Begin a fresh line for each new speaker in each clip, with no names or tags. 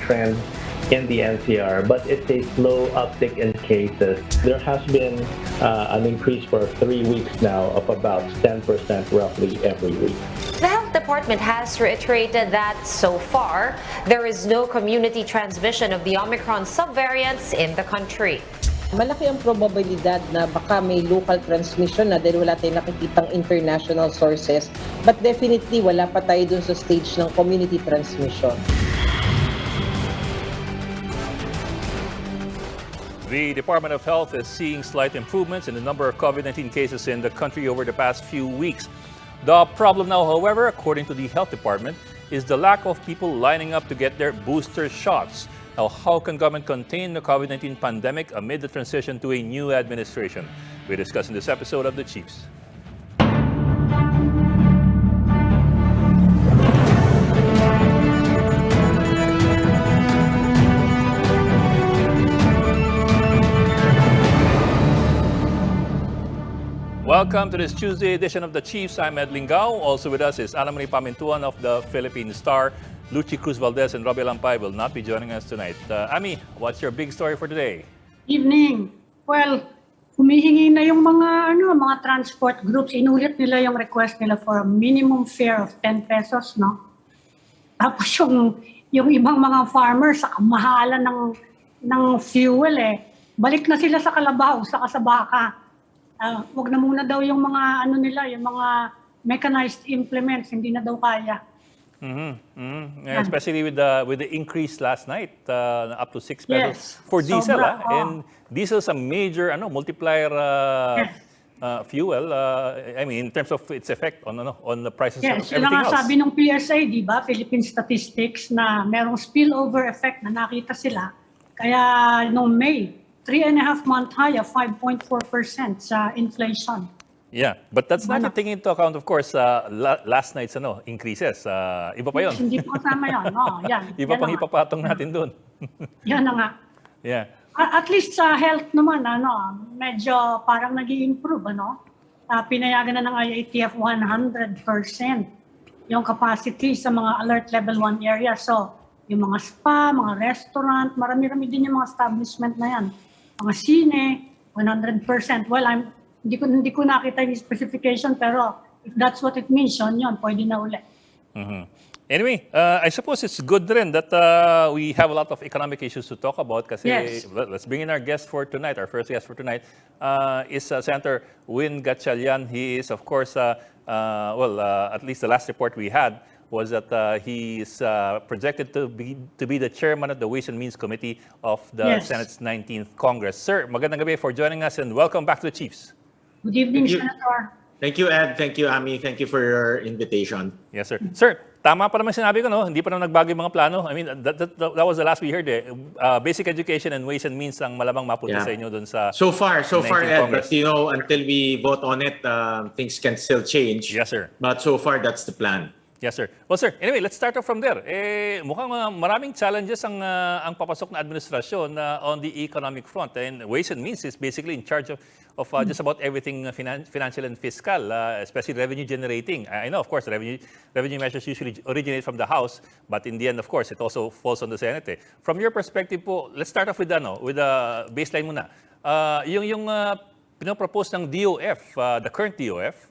trend in the NCR, but it's a slow uptick in cases. There has been an increase for 3 weeks now of about 10% roughly every week.
The health department has reiterated that so far, there is no community transmission of the Omicron subvariants in the country.
Malaki ang probabilidad na baka may local transmission na dahil wala tayong nakikitang international sources, but definitely wala pa tayo dun sa stage ng community transmission.
The Department of Health is seeing slight improvements in the number of COVID-19 cases in the country over the past few weeks. The problem now, however, according to the Health Department, is the lack of people lining up to get their booster shots. Now, how can government contain the COVID-19 pandemic amid the transition to a new administration? We discuss in this episode of The Chiefs. Welcome to this Tuesday edition of The Chiefs. I'm Ed Lingao. Also with us is Ana Marie Pamintuan of the Philippine Star. Luchi Cruz Valdez and Robbie Lampay will not be joining us tonight. Ami, what's your big story for today?
Evening. Well, humihingi na yung mga transport groups. Inulit nila yung request nila for a minimum fare of 10 pesos, no? Tapos yung ibang mga farmers sa kamahalan ng fuel balik na sila sa kalabaw, sa kasabaka. Wag na muna daw yung mga yung mga mechanized implements, hindi na daw kaya.
Yeah, especially with the increase last night, up to 6 pesos for diesel. And diesel is a major multiplier fuel. I mean, in terms of its effect on the prices of everything else.
Yes, sabi ng PSA, di ba, Philippine Statistics, na merong spillover effect na nakita sila. Kaya noong May, 3.5-month high of 5.4% sa inflation.
Yeah, but that's not taking into account, of course, last night's increases. Iba pa yun.
Hindi po kasama yun.
Iba pang ipapatong natin doon.
Yan na nga.
Yeah.
At least sa health naman, medyo parang nag-i-improve, pinayagan na ng IATF 100% yung capacity sa mga alert level 1 area. So, yung mga spa, mga restaurant, marami-rami din yung mga establishment na yan. Mga sine, 100%. Well, hindi ko nakita yung specification, pero if that's what it means, yun, pwede na ulit.
Anyway, I suppose it's good rin that we have a lot of economic issues to talk about kasi let's bring in our guest for tonight. Our first guest for tonight is Senator Win Gatchalian. He is, of course, at least the last report we had was that he is projected to be the chairman of the Ways and Means Committee of the Senate's 19th Congress. Sir, magandang gabi for joining us and welcome back to the Chiefs.
Good evening, Senator.
Thank you, Ed. Thank you, Ami. Thank you for your invitation.
Yes, sir. Sir, tama pa naman sinabi ko, no? Hindi pa naman nagbago yung mga plano. I mean, that was the last we heard. Basic education and ways and means ang malamang mapunta sa inyo dun sa
So far, Ed.
Congress.
But, until we vote on it, things can still change.
Yes, sir.
But so far, that's the plan.
Yes, sir. Well, sir, anyway, let's start off from there. Mukhang maraming challenges ang papasok na administrasyon on the economic front. And Ways and Means is basically in charge of just about everything financial and fiscal, especially revenue generating. I know, of course, revenue measures usually originate from the House, but in the end, of course, it also falls on the Senate. From your perspective po, let's start off with the baseline muna. Yung pinopropose ng DOF, the current DOF,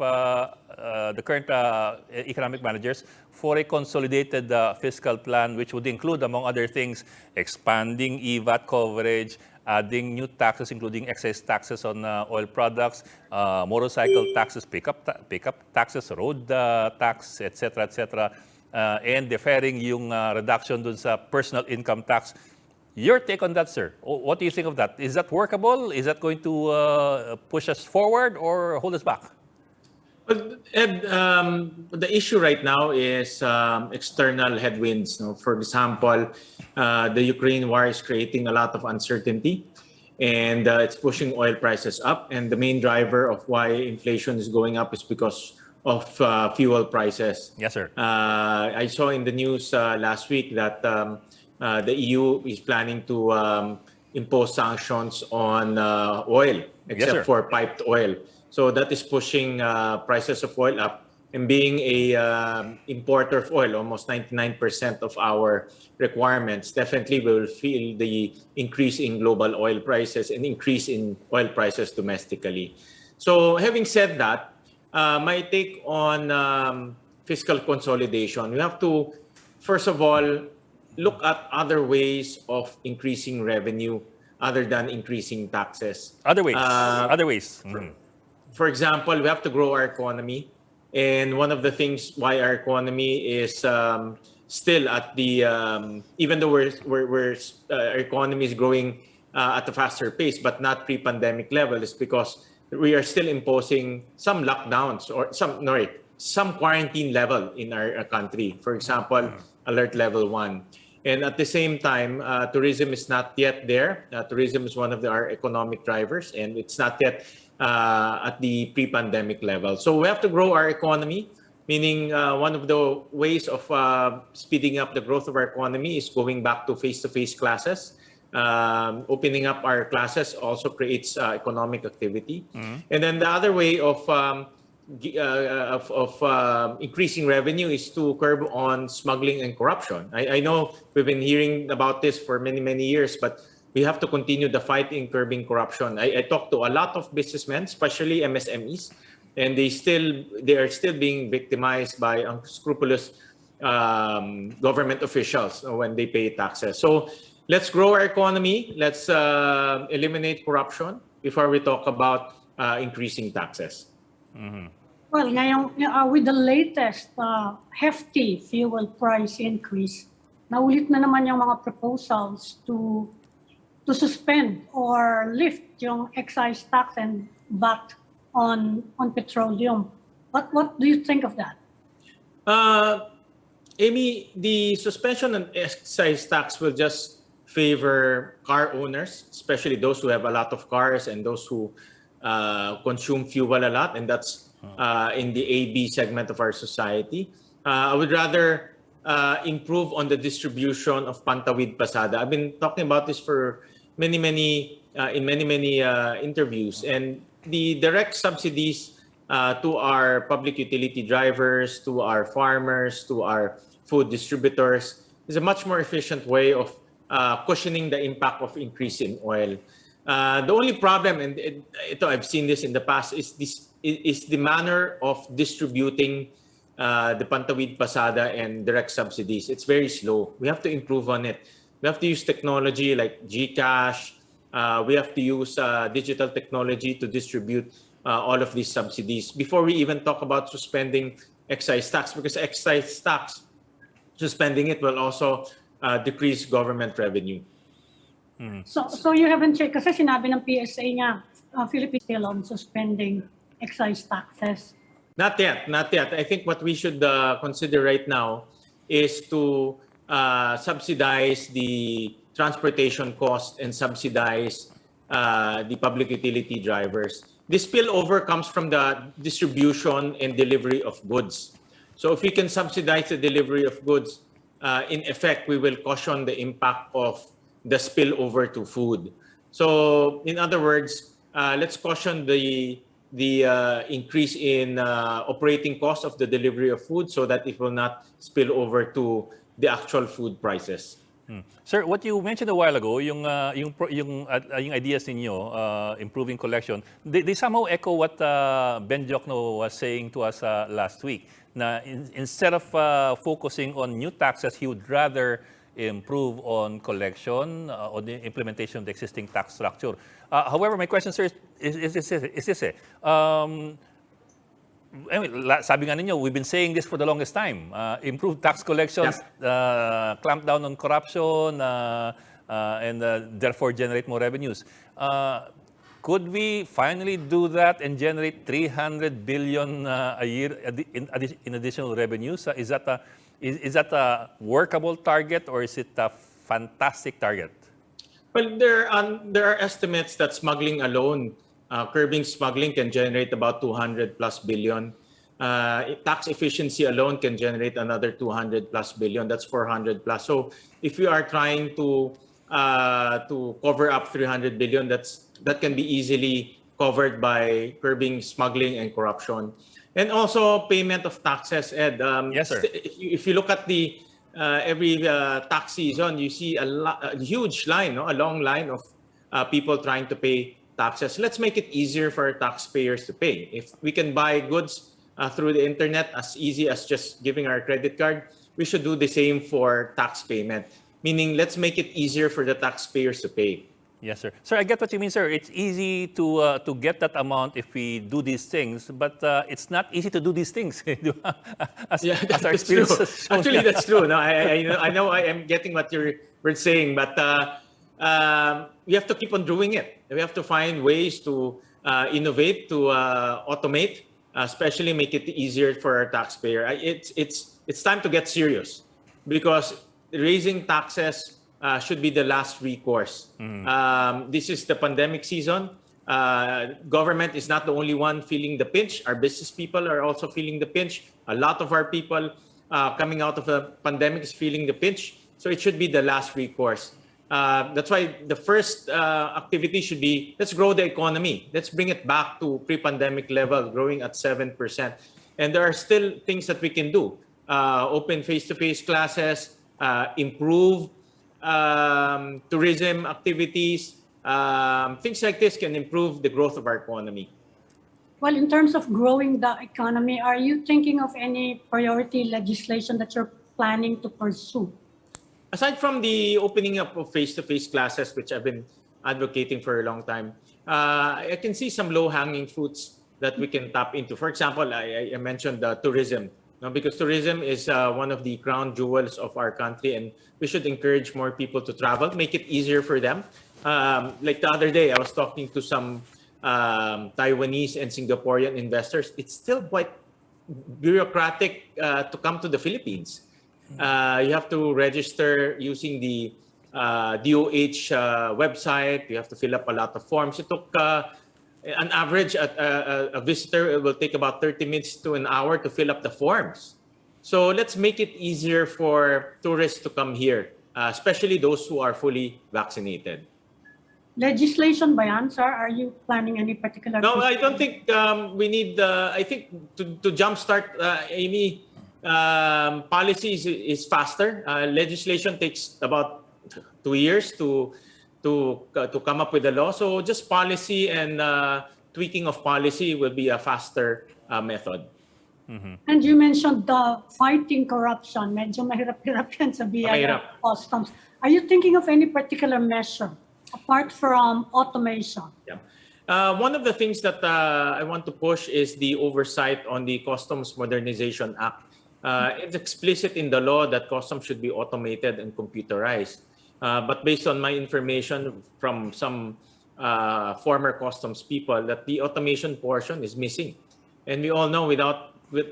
the current economic managers, for a consolidated fiscal plan which would include, among other things, expanding EVAT coverage, adding new taxes including excise taxes on oil products, motorcycle taxes, pickup taxes, road tax, etc., and deferring yung reduction dun sa personal income tax. Your take on that, sir? What do you think of that? Is that workable? Is that going to push us forward or hold us back?
Well, Ed, the issue right now is external headwinds. For example, the Ukraine war is creating a lot of uncertainty, and it's pushing oil prices up. And the main driver of why inflation is going up is because of fuel prices.
Yes, sir.
I saw in the news last week that the EU is planning to impose sanctions on oil, except for piped oil. So that is pushing prices of oil up. and being a importer of oil, almost 99% of our requirements, definitely we will feel the increase in global oil prices and increase in oil prices domestically. So having said that, my take on fiscal consolidation, we have to, first of all, look at other ways of increasing revenue other than increasing taxes.
Other ways.
Uh,
Other ways.
for example, we have to grow our economy. And one of the things why our economy is still at the, even though our economy is growing at a faster pace, but not pre-pandemic level, is because we are still imposing some lockdowns or some quarantine level in our country. For example, alert level 1. And at the same time, tourism is not yet there. Tourism is one of our economic drivers, and it's not yet at the pre-pandemic level. So we have to grow our economy, meaning one of the ways of speeding up the growth of our economy is going back to face-to-face classes. Opening up our classes also creates economic activity. And then the other way of increasing revenue is to curb on smuggling and corruption. I know we've been hearing about this for many, many years, but we have to continue the fight in curbing corruption. I talked to a lot of businessmen, especially MSMEs, and they are still being victimized by unscrupulous government officials when they pay taxes. So let's grow our economy. Let's eliminate corruption before we talk about increasing taxes.
Well, ngayon, with the latest hefty fuel price increase, naulit na naman yung mga proposals to suspend or lift yung excise tax and VAT on petroleum. What do you think of that?
Amy, the suspension on excise tax will just favor car owners, especially those who have a lot of cars and those who consume fuel a lot, and that's in the AB segment of our society. I would rather improve on the distribution of Pantawid Pasada. I've been talking about this for many interviews, and the direct subsidies to our public utility drivers, to our farmers, to our food distributors is a much more efficient way of cushioning the impact of increase in oil. The only problem, and I've seen this in the past, is the manner of distributing the Pantawid Pasada and direct subsidies. It's very slow. We have to improve on it. We have to use technology like GCash. We have to use digital technology to distribute all of these subsidies before we even talk about suspending excise tax, because excise tax, suspending it will also decrease government revenue.
So you haven't checked, kasi sinabi ng PSA nga, Philippines still on suspending excise taxes.
Not yet. I think what we should consider right now is to subsidize the transportation cost and subsidize the public utility drivers. This spillover comes from the distribution and delivery of goods. So if we can subsidize the delivery of goods, in effect, we will cushion the impact of the spillover to food. So in other words, let's caution the increase in operating cost of the delivery of food so that it will not spill over to the actual food prices.
Sir, what you mentioned a while ago, yung ideas ninyo, improving collection, they somehow echo what Ben Jokno was saying to us last week. Na instead of focusing on new taxes, he would rather improve on collection or the implementation of the existing tax structure. However, my question, sir, is this. Sabi nga ninyo, we've been saying this for the longest time. Improve tax collections, clamp down on corruption, and therefore generate more revenues. Could we finally do that and generate 300 billion a year in additional revenues? Is that a workable target, or is it a fantastic target?
Well, there are estimates that smuggling alone, curbing smuggling, can generate about 200 plus billion. Tax efficiency alone can generate another 200 plus billion. That's 400 plus. So if we are trying to cover up 300 billion, that can be easily covered by curbing smuggling and corruption. And also payment of taxes, Ed.
Yes, sir.
If you look at the every tax season, you see a huge line, no? A long line of people trying to pay taxes. Let's make it easier for taxpayers to pay. If we can buy goods through the internet as easy as just giving our credit card, we should do the same for tax payment. Meaning, let's make it easier for the taxpayers to pay.
Yes, sir. Sir, I get what you mean, sir. It's easy to get that amount if we do these things, but it's not easy to do these things. as,
Yeah,
as our
that's true.
experience has shown.
Actually, that's true. No, I know I am getting what you're saying, but we have to keep on doing it. We have to find ways to innovate, to automate, especially make it easier for our taxpayer. It's time to get serious because raising taxes should be the last recourse. This is the pandemic season. Government is not the only one feeling the pinch. Our business people are also feeling the pinch. A lot of our people coming out of the pandemic is feeling the pinch. So it should be the last recourse. That's why the first activity should be, let's grow the economy. Let's bring it back to pre-pandemic level, growing at 7%. And there are still things that we can do. Open face-to-face classes, improve tourism activities, things like this can improve the growth of our economy.
Well, in terms of growing the economy, are you thinking of any priority legislation that you're planning to pursue?
Aside from the opening up of face-to-face classes, which I've been advocating for a long time, I can see some low-hanging fruits that we can tap into. For example, I mentioned tourism. No, because tourism is one of the crown jewels of our country, and we should encourage more people to travel, make it easier for them. Like the other day, I was talking to some Taiwanese and Singaporean investors. It's still quite bureaucratic to come to the Philippines. You have to register using the DOH website. You have to fill up a lot of forms. It took an average, a visitor, it will take about 30 minutes to an hour to fill up the forms. So let's make it easier for tourists to come here, especially those who are fully vaccinated.
Legislation by yan, sir? Are you planning any particular?
No, I don't think we need, I think to jumpstart, Amy, policy is faster. Legislation takes about 2 years to come up with a law. So just policy and tweaking of policy will be a faster method.
Mm-hmm.
And you mentioned the fighting corruption. Medyo mahirap-hirap yan sa BIR customs. Are you thinking of any particular measure apart from automation?
Yeah. One of the things that I want to push is the oversight on the Customs Modernization Act. It's explicit in the law that customs should be automated and computerized. But based on my information from some former customs people, that the automation portion is missing. And we all know with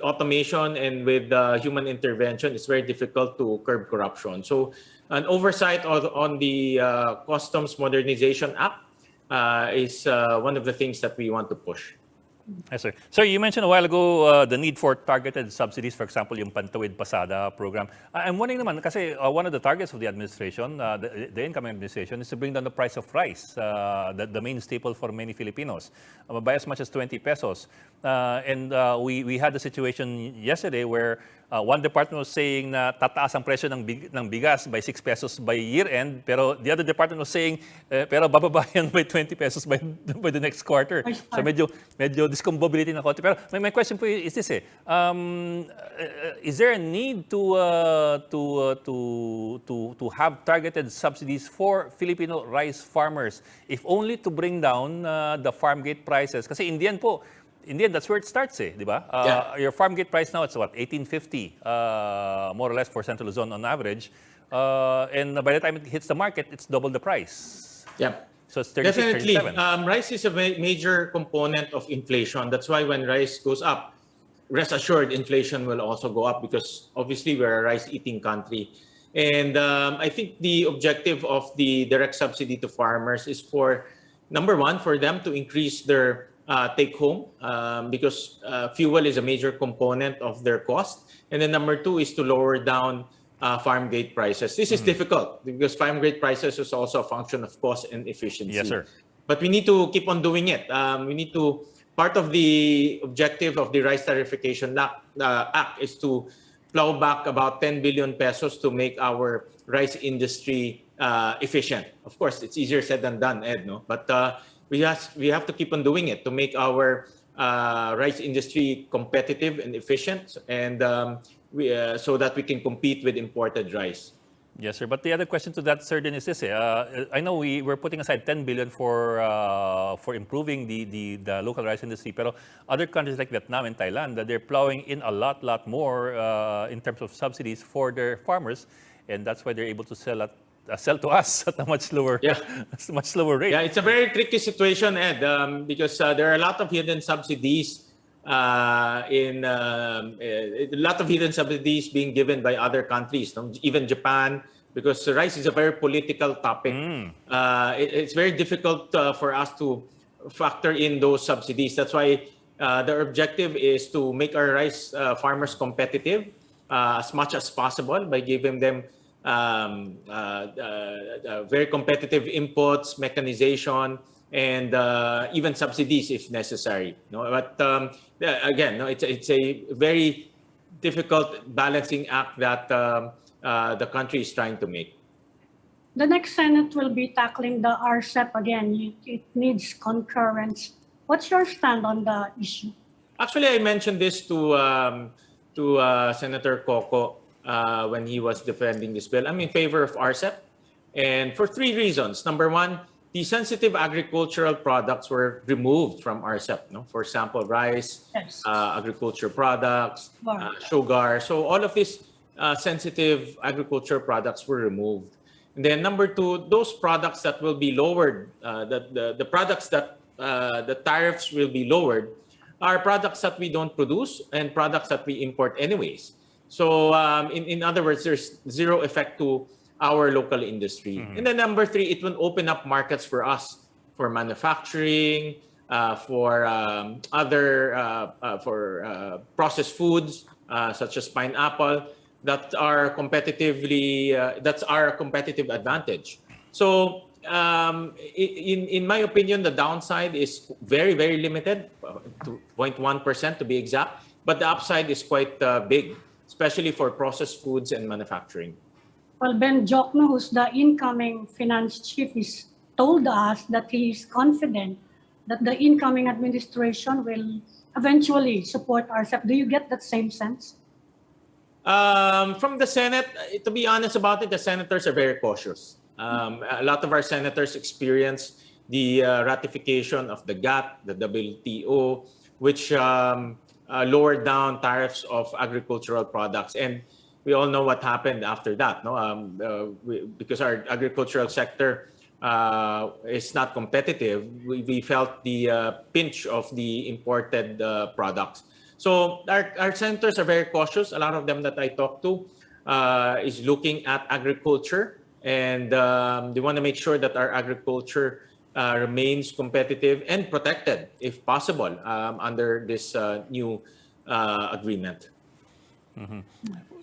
automation and with human intervention, it's very difficult to curb corruption. So an oversight on the Customs Modernization Act is one of the things that we want to push.
Yes, sir. Sir, you mentioned a while ago the need for targeted subsidies, for example, yung Pantawid Pasada program. I'm wondering naman, kasi one of the targets of the administration, the incoming administration, is to bring down the price of rice, the main staple for many Filipinos, by as much as 20 pesos. And we had the situation yesterday where one department was saying na tataas ang presyo ng bigas by 6 pesos by year-end, pero the other department was saying, pero bababa yan by 20 pesos by the next quarter. So medyo discombobulating na konti. Pero my question po is this is there a need to have targeted subsidies for Filipino rice farmers, if only to bring down the farm gate prices? Kasi in the end, that's where it starts, di ba?
Yeah.
Your farm gate price now, it's what, 18.50, more or less for Central Luzon on average. And by the time it hits the market, it's double the price.
Yeah.
So it's 36,
Definitely.
37.
Rice is a major component of inflation. That's why when rice goes up, rest assured inflation will also go up because obviously we're a rice-eating country. And I think the objective of the direct subsidy to farmers is for, number one, for them to increase their take home because fuel is a major component of their cost. And then number two is to lower down farm gate prices. This is difficult because farm gate prices is also a function of cost and efficiency.
Yes, sir.
But we need to keep on doing it. We need to part of the objective of the Rice Tariffication Act is to plow back about 10 billion pesos to make our rice industry efficient. Of course, it's easier said than done, Ed, no? But we have to keep on doing it to make our rice industry competitive and efficient, and so that we can compete with imported rice.
Yes, sir. But the other question to that, sir, then is this: I know we're putting aside 10 billion for improving the local rice industry, pero other countries like Vietnam and Thailand, they're plowing in a lot more in terms of subsidies for their farmers, and that's why they're able to sell to us at a much lower, much slower rate.
Yeah, it's a very tricky situation, Ed, because there are a lot of hidden subsidies. A lot of hidden subsidies being given by other countries, even Japan, because rice is a very political topic. It's very difficult for us to factor in those subsidies. That's why their objective is to make our rice farmers competitive as much as possible by giving them very competitive inputs, mechanization, and even subsidies if necessary. But again, it's a very difficult balancing act that the country is trying to make.
The next Senate will be tackling the RCEP again. It needs concurrence. What's your stand on the issue?
Actually, I mentioned this to Senator Coco when he was defending this bill. I'm in favor of RCEP, and for three reasons. Number one, the sensitive agricultural products were removed from RCEP. For example, rice,
Yes.
Agriculture products,
Wow.
sugar. So all of these sensitive agricultural products were removed. And then number two, those products that will be lowered, the products that the tariffs will be lowered, are products that we don't produce and products that we import anyways. So in other words, there's zero effect to our local industry. And then number three, it will open up markets for us, for manufacturing, for processed foods such as pineapple that are that's our competitive advantage. So in my opinion, the downside is very, very limited, to 0.1% to be exact, but the upside is quite big, especially for processed foods and manufacturing.
Well, Ben Jokno, who's the incoming finance chief, is told us that he is confident that the incoming administration will eventually support RCEP. Do you get that same sense?
From the Senate, to be honest about it, the senators are very cautious. A lot of our senators experience the ratification of the GATT, the WTO, which lowered down tariffs of agricultural products. And we all know what happened after that, because our agricultural sector is not competitive. We felt the pinch of the imported products. So our senators are very cautious. A lot of them that I talk to is looking at agriculture, and they want to make sure that our agriculture remains competitive and protected, if possible, under this new agreement.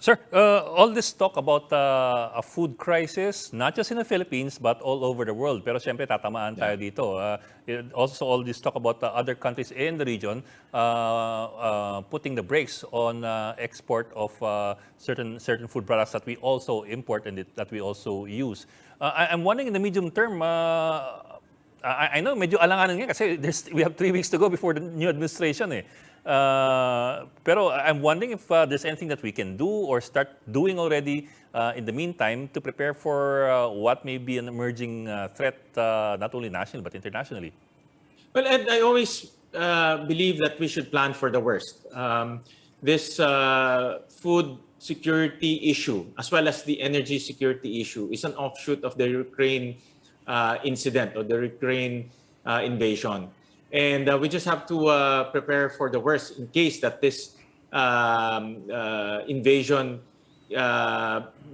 Sir, all this talk about a food crisis, not just in the Philippines, but all over the world. Pero siyempre, tatamaan tayo dito. Also, all this talk about other countries in the region putting the brakes on export of certain food products that we also import and that we also use. I'm wondering in the medium term, I know medyo alanganan nga kasi we have 3 weeks to go before the new administration. Pero I'm wondering if there's anything that we can do or start doing already in the meantime to prepare for what may be an emerging threat, not only nationally but internationally.
Well, Ed, I always believe that we should plan for the worst. This food security issue, as well as the energy security issue, is an offshoot of the Ukraine incident or the Ukraine invasion. And we just have to prepare for the worst in case that this invasion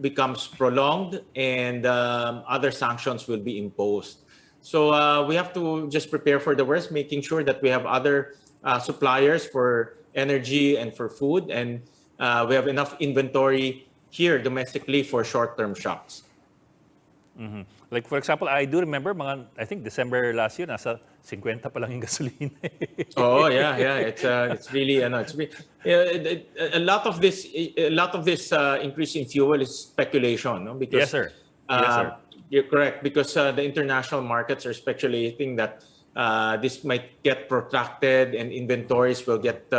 becomes prolonged and other sanctions will be imposed. So we have to just prepare for the worst, making sure that we have other suppliers for energy and for food, and we have enough inventory here domestically for short-term shocks.
Like for example, I do remember I think December last year, nasa 50 pa lang yung gasolina.
Oh yeah. It's really it's really, a lot of this increase in fuel is speculation, no? Because
Yes, sir. Yes, sir.
you're correct, because the international markets are speculating that this might get protracted and inventories will get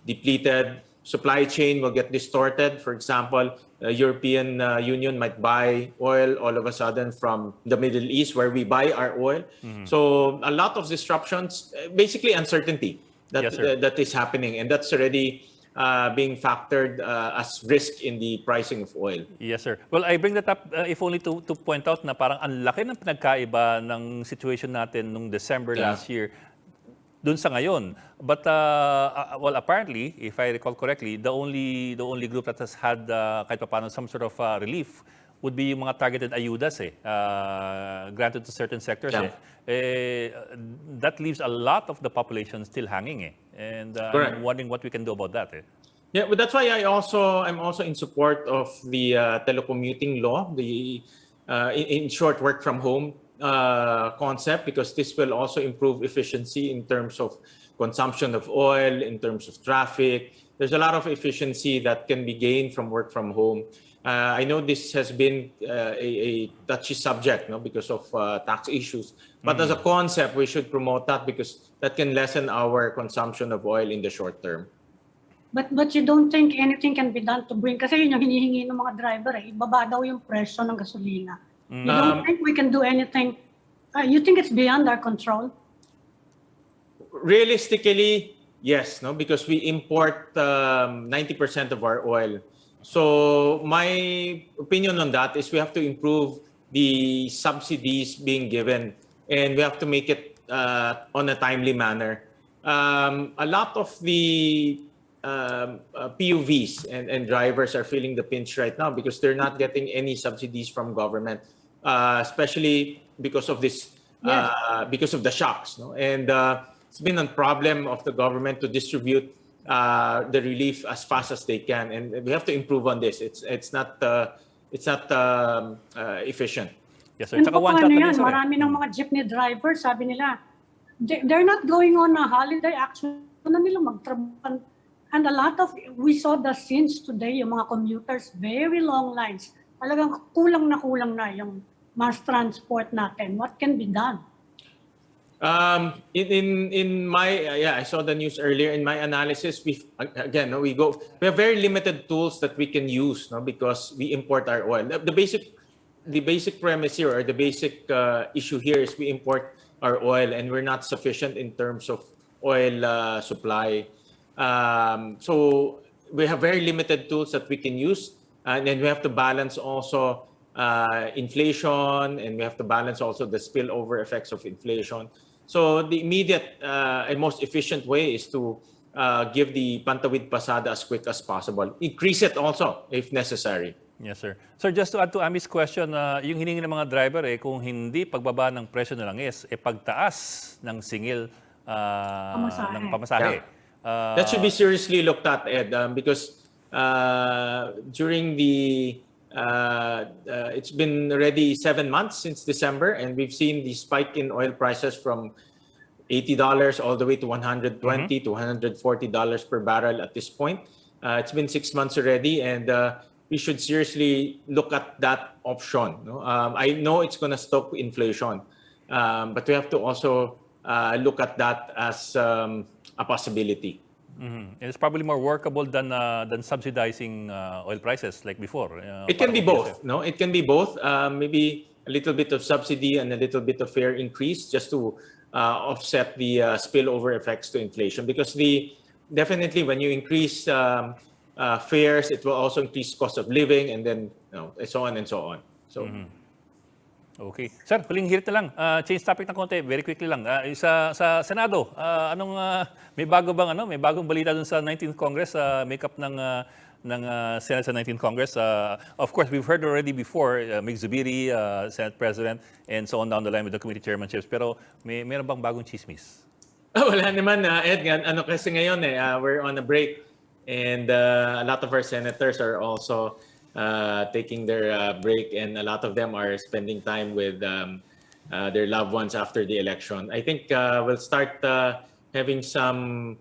depleted. Supply chain will get distorted. For example, the European Union might buy oil all of a sudden from the Middle East, where we buy our oil. So a lot of disruptions, basically uncertainty
Yes, sir.
that is happening, and that's already being factored as risk in the pricing of oil.
Yes, sir. Well, I bring that up if only to point out na parang ang laki ng pinagkaiba ng situation natin nung December last year dun sa ngayon. But well, apparently, if I recall correctly, the only group that has had kahit paano some sort of relief would be yung mga targeted ayudas granted to certain sectors. That leaves a lot of the population still hanging and I'm wondering what we can do about that.
Yeah, but that's why I'm also in support of the telecommuting law, the in short, work from home concept, because this will also improve efficiency in terms of consumption of oil, in terms of traffic. There's a lot of efficiency that can be gained from work from home. I know this has been a touchy subject, no, because of tax issues. But as a concept, we should promote that, because that can lessen our consumption of oil in the short term.
But you don't think anything can be done to bring, kasi yun yung hinihingi ng mga driver, ibaba daw yung presyo ng gasolina. You don't think we can do anything? You think it's beyond our control?
Realistically, yes, no, because we import 90% of our oil. So my opinion on that is we have to improve the subsidies being given, and we have to make it on a timely manner. A lot of the PUVs and drivers are feeling the pinch right now because they're not getting any subsidies from government, especially because of this, because of the shocks. No? And it's been a problem of the government to distribute the relief as fast as they can, and we have to improve on this. It's not efficient.
Yes, sir.
Ano
Tsaka
pa
one shot
ano
na
yan,
din, sir,
marami ng mga jeepney drivers, sabi nila, they're not going on a holiday, actually, na nila magtrabaho. And a lot of, we saw the scenes today, yung mga commuters, very long lines. Talagang kulang na yung mass transport natin. What can be done?
In my I saw the news earlier. In my analysis, we have very limited tools that we can use, no, because we import our oil. The basic premise here, or the basic issue here, is we import our oil and we're not sufficient in terms of oil supply. So we have very limited tools that we can use, and then we have to balance also inflation, and we have to balance also the spillover effects of inflation. So the immediate and most efficient way is to give the Pantawid Pasada as quick as possible. Increase it also if necessary.
Yes, sir. Sir, just to add to Ami's question, yung hiningi ng mga driver, kung hindi pagbaba ng presyo na lang pagtaas ng singil ng pamasahe.
That should be seriously looked at, Ed, because during the it's been already 7 months since December, and we've seen the spike in oil prices from $80 all the way to $120 to $140 per barrel at this point. It's been 6 months already, and we should seriously look at that option. No? I know it's going to stoke inflation, but we have to also look at that as a possibility.
It's probably more workable than subsidizing oil prices like before.
It can be both. No, it can be both. Maybe a little bit of subsidy and a little bit of fare increase just to offset the spillover effects to inflation. Because definitely when you increase fares, it will also increase cost of living, and then so on and so on. So.
Okay. Sir, huling hirit na lang. Change topic na konti, very quickly lang. Sa Senado, may bagong balita dun sa 19th Congress, makeup ng Senate sa 19th Congress. Of course, we've heard already before, Mig Zubiri, Senate President, and so on down the line with the committee chairmanships. Pero meron bang bagong chismis?
Wala naman, Ed. Kasi ngayon we're on a break, and a lot of our senators are also taking their break, and a lot of them are spending time with their loved ones after the election. I think we'll start having some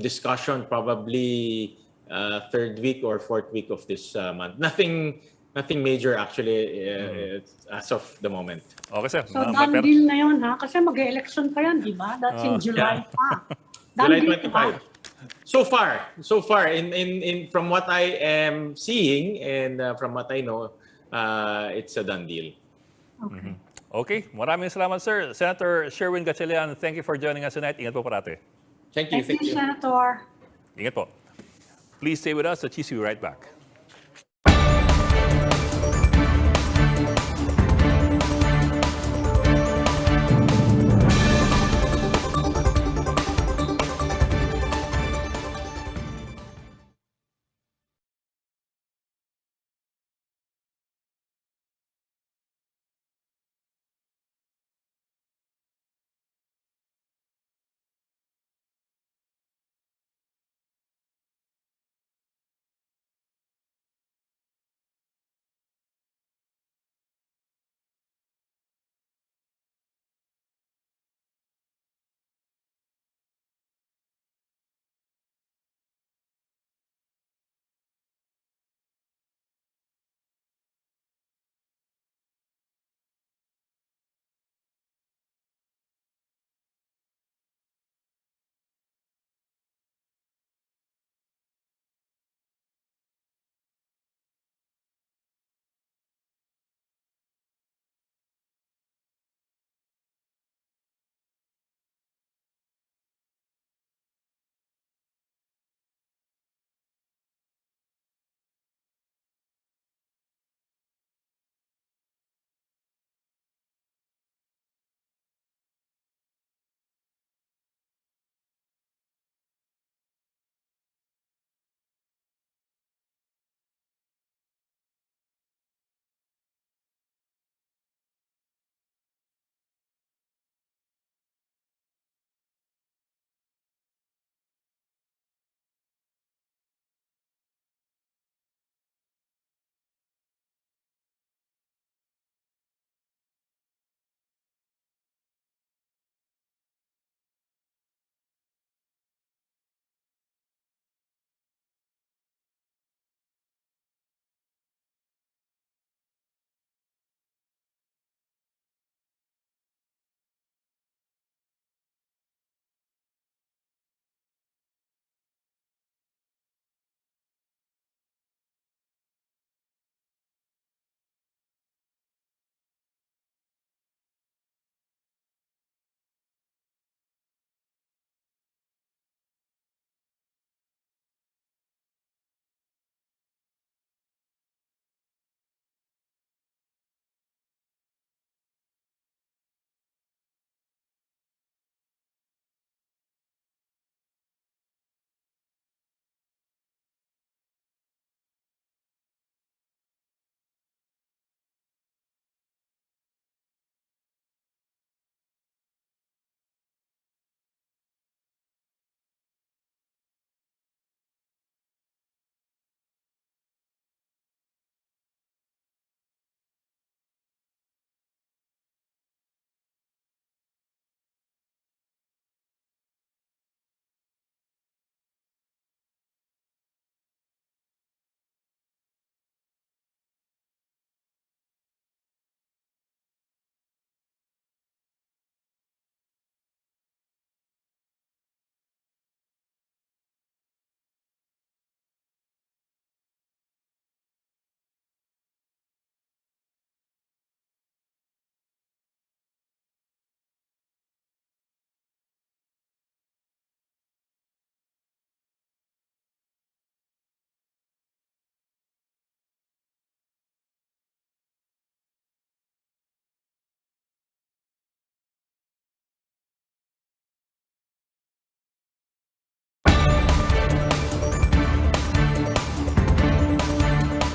discussion probably third week or fourth week of this month. Nothing major actually as of the moment.
Okay, sir.
So, done deal na yun, ha? Kasi mag-election pa yan, di ba? That's in July pa. Done
July
deal pa.
25. So far, in from what I am seeing and from what I know, it's a done deal.
Okay.
Okay, maraming salamat, sir. Senator Sherwin Gatchalian, thank you for joining us tonight. Ingat po parati.
Thank you.
Thank you, Senator.
Ingat po. Please stay with us. The Chiefs will be right back.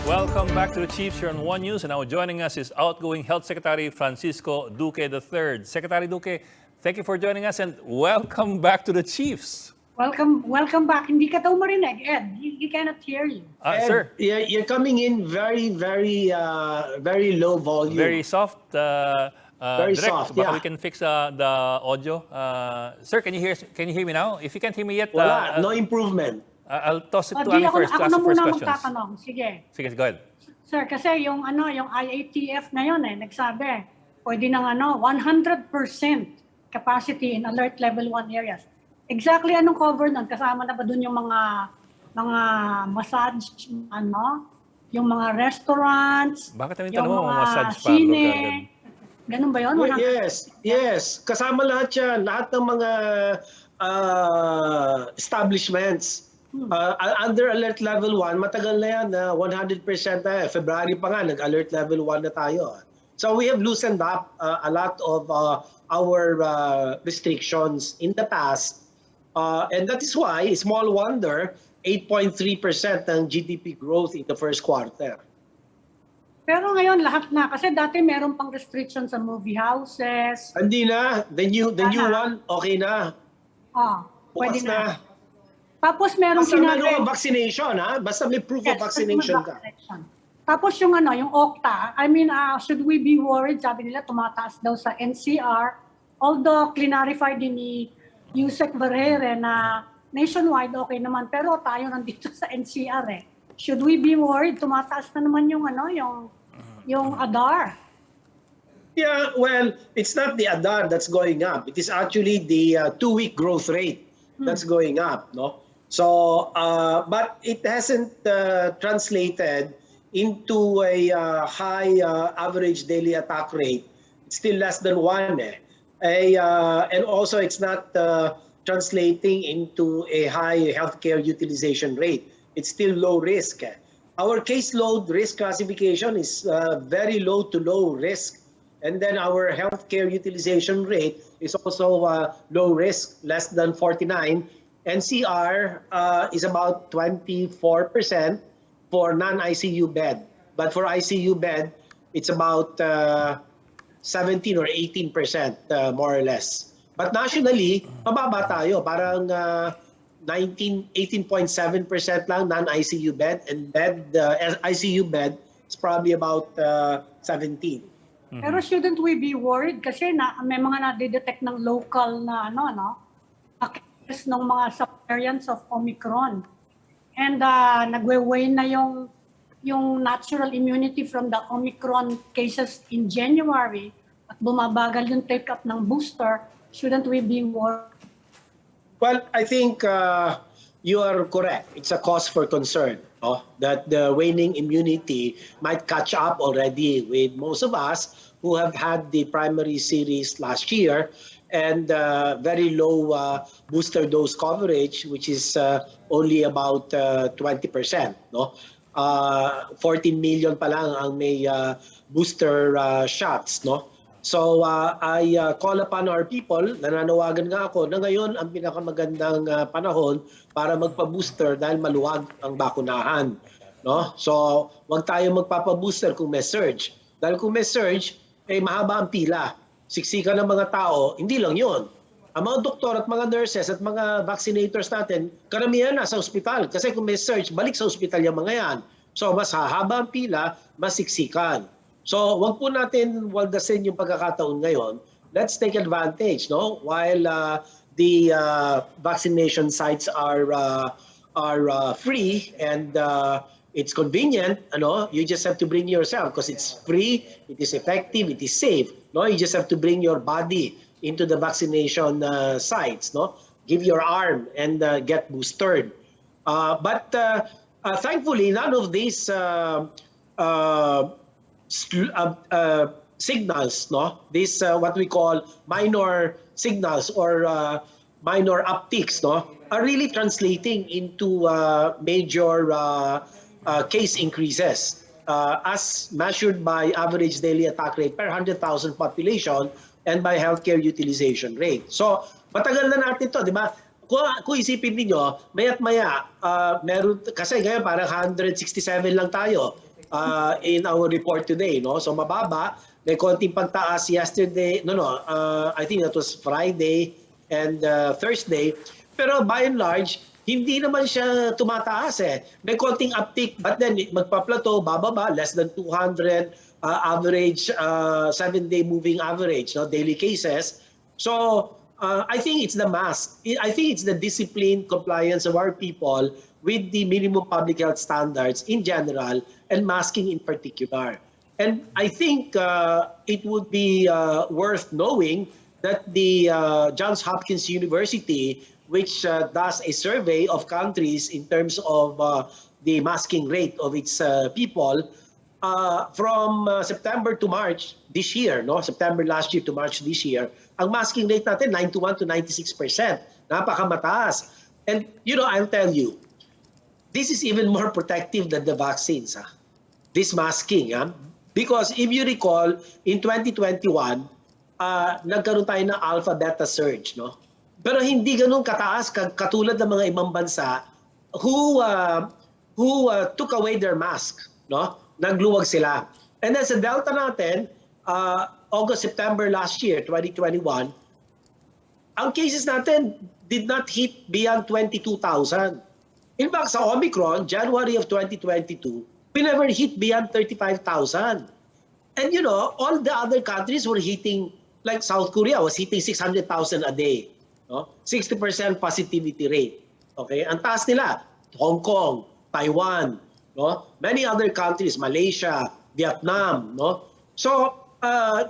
Welcome back to the Chiefs here on One News. And now joining us is outgoing Health Secretary Francisco Duque III. Secretary Duque, thank you for joining us and welcome back to the Chiefs.
Welcome back. Hindi ka daw marinig, Ed. He cannot hear you.
Ed,
Sir,
you're coming in very, very low volume.
very soft.
Very
Direk,
soft,
baka
yeah.
we can fix the audio. Sir, can you hear me now? If you can't hear me yet,
Wala, no improvement.
I'll toss it to
Di,
Ami first to
ako
ask
na
the first
muna
questions.
magtatanong. Sige.
Sige, go ahead.
Sir, kasi yung IATF ngayon nagsabi, pwede ng 100% capacity in alert level 1 areas. Exactly anong cover nun? Kasama na ba dun yung mga massage, yung mga restaurants,
Bakit namin
yung
tanong mo,
mga
massage parlor
sine,
kagad?
ganun ba yun?
Well, yes. Kasama lahat yan. Lahat ng mga establishments. Under alert level 1, matagal na yan, 100% na. February pa nga, nag-alert level 1 na tayo. So we have loosened up a lot of our restrictions in the past. And that is why, small wonder, 8.3% ng GDP growth in the first quarter.
Pero ngayon lahat na, kasi dati meron pang restrictions sa movie houses.
Hindi na. The new one, okay na.
Pwede
Bukas
na.
na.
Tapos meron
Basta
sinabi.
meron vaccination, ha? Basta may proof of vaccination ka.
Tapos yung yung OCTA, I mean, should we be worried? Sabi nila, tumataas daw sa NCR. Although, clarified din ni Yusek Barrere na nationwide okay naman, pero tayo nandito sa NCR eh. Should we be worried? Tumataas na naman yung yung ADAR.
Yeah, well, it's not the ADAR that's going up. It is actually the 2-week growth rate that's going up, no? So, but it hasn't translated into a high average daily attack rate. It's still less than 1. And also, it's not translating into a high healthcare utilization rate. It's still low risk. Our caseload risk classification is very low to low risk. And then our healthcare utilization rate is also low risk, less than 49. NCR is about 24% for non-ICU bed. But for ICU bed, it's about 17 or 18%, more or less. But nationally, mababa tayo. Parang 18.7% lang non-ICU bed. And ICU bed is probably about 17.
Pero shouldn't we be worried? Kasi may mga nadidetect ng local na cases ng mga subvariants of Omicron. And nagwe-wane na yung natural immunity from the Omicron cases in January at bumabagal yung take-up ng booster. Shouldn't we be worried?
Well, I think you are correct. It's a cause for concern that the waning immunity might catch up already with most of us who have had the primary series last year and very low booster dose coverage, which is only about 20%. 14 million pa lang ang may booster shots. So I call upon our people, nananawagan nga ako na ngayon ang pinakamagandang panahon para magpa-booster dahil maluwag ang bakunahan. So wag tayo magpapa-booster kung may surge. Dahil kung may surge, mahaba ang pila. Siksikan ng mga tao, hindi lang yun. Ang mga doktor at mga nurses at mga vaccinators natin, karamihan na sa ospital. Kasi kung may surge, balik sa ospital yung mga yan. So mas hahaba ang pila, mas siksikan. So, wag po natin waldasin yung pagkakataon ngayon. Let's take advantage, while the vaccination sites are free and it's convenient. You just have to bring yourself because it's free, it is effective, it is safe. You just have to bring your body into the vaccination sites. Give your arm and get boosted. But thankfully, none of these signals, these what we call minor signals or minor upticks, are really translating into major case increases as measured by average daily attack rate per 100,000 population and by healthcare utilization rate. So matagal na natin to, di ba? Kung isipin niyo, maya't maya, meron, kasi ngayon parang 167 lang tayo in our report today, so mababa, may konting pagtaas yesterday, I think that was Friday and Thursday, Pero by and large, hindi naman siya tumataas eh. May konting uptick, but then magpa-plateau, bababa, less than 200 average, 7-day moving average, no, daily cases. So I think it's the mask. I think it's the discipline, compliance of our people with the minimum public health standards in general and masking in particular. And I think it would be worth knowing that the Johns Hopkins University, which does a survey of countries in terms of the masking rate of its people, from September to March this year, no, September last year to March this year, ang masking rate natin 91 to 96%. Napakamataas. And I'll tell you, this is even more protective than the vaccines. This masking, because if you recall, in 2021, nagkaroon tayo ng alpha-beta surge, no? Pero hindi ganun kataas katulad ng mga ibang bansa who took away their mask, no? Nagluwag sila. And then sa Delta natin, August, September last year, 2021, ang cases natin did not hit beyond 22,000. In fact, sa Omicron, January of 2022, we never hit beyond 35,000. And all the other countries were hitting, like South Korea was hitting 600,000 a day. No? 60% positivity rate. Okay? Ang taas nila, Hong Kong, Taiwan, no? Many other countries, Malaysia, Vietnam, no? So,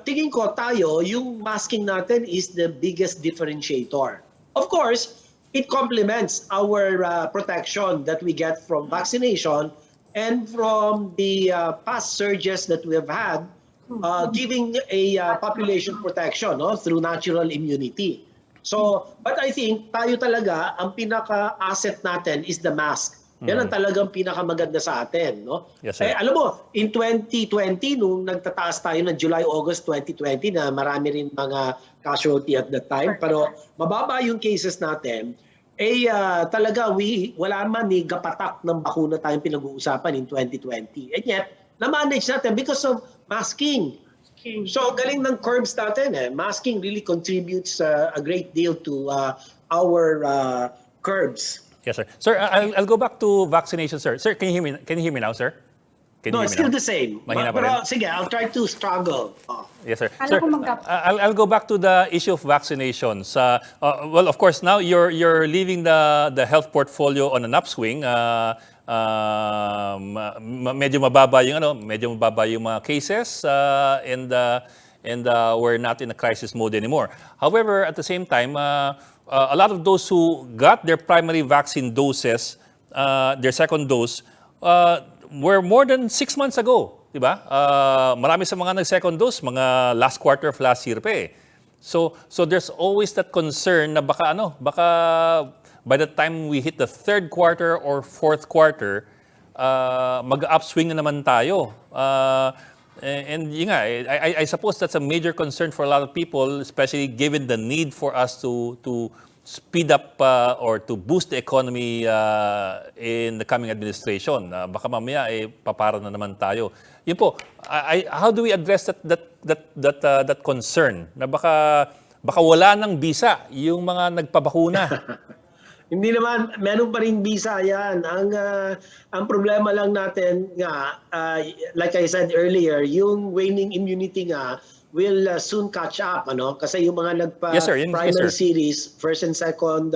tingin ko tayo, yung masking natin is the biggest differentiator. Of course, it complements our protection that we get from vaccination and from the past surges that we have had, giving a population protection, no, through natural immunity. So, but I think tayo talaga, ang pinaka-asset natin is the mask. Yan ang talagang pinakamaganda sa atin, no?
Yes, sir.
Alam mo, in 2020, nung nagtataas tayo ng July, August 2020, na marami rin mga casualty at that time, pero mababa yung cases natin, talaga wala man ni gapatak ng bakuna tayong pinag-uusapan in 2020. And yet, na-manage natin because of masking. So, galing ng curbs natin. Masking really contributes a great deal to our curbs.
Yes, sir. Sir, I'll go back to vaccination, sir. Sir, can you hear me now, sir?
No, it's still the same.
Mahina pa
Pero
rin.
sige, I'll try to struggle.
Yes, sir.
Kala
Sir,
ko mag-up.
I'll go back to the issue of vaccinations. Well, of course, now you're leaving the health portfolio on an upswing. Medyo mababa yung mga cases, and we're not in a crisis mode anymore. However, at the same time, a lot of those who got their primary vaccine doses, their second dose, were more than 6 months ago, di ba? Marami sa mga nag-second dose, mga last quarter of last year pa eh. So there's always that concern na baka by the time we hit the third quarter or fourth quarter, mag-upswing na naman tayo. And yun nga, I suppose that's a major concern for a lot of people, especially given the need for us to speed up or to boost the economy in the coming administration. Baka mamaya papara na naman tayo. Yun po, how do we address that concern na baka wala ng bisa yung mga nagpabakuna?
Hindi naman, meron pa rin visa yan. Ang problema lang natin nga, like I said earlier, yung waning immunity nga will soon catch up. Kasi yung mga primary series, first and second